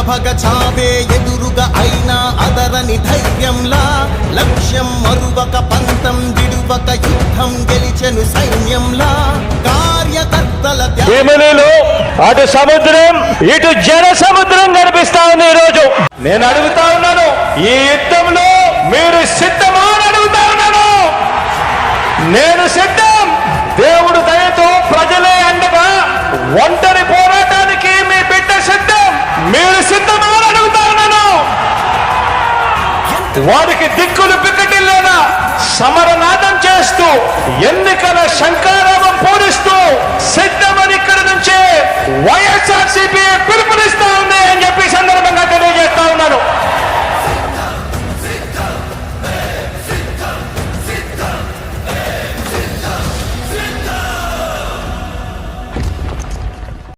ప్రభగ చావే ఎదురుగా అయినా అదరని ధైర్యంలా లక్ష్యం మరువక పంతం విడువక యుద్ధం గెలిచెను సైన్యంలా కార్యకర్తల అటు సముద్రం ఇటు జన సముద్రం కనిపిస్తా ఉంది. ఈరోజు నేను అడుగుతా ఉన్నాను, ఈ యుద్ధంలో మీరు సిద్ధమా అని అడుగుతా ఉన్నాను. నేను సిద్ధం. దేవుడు దయతో ప్రజలే అండగా ఒంటరి పోరాటానికి మీ బిడ్డ సిద్ధం. మీరు సిద్ధమా అని అడుగుతా ఉన్నాను. వారికి దిక్కులు పిక్కటిల్లేదా సమరనాదం చేస్తూ ఎన్నికల శంకారావం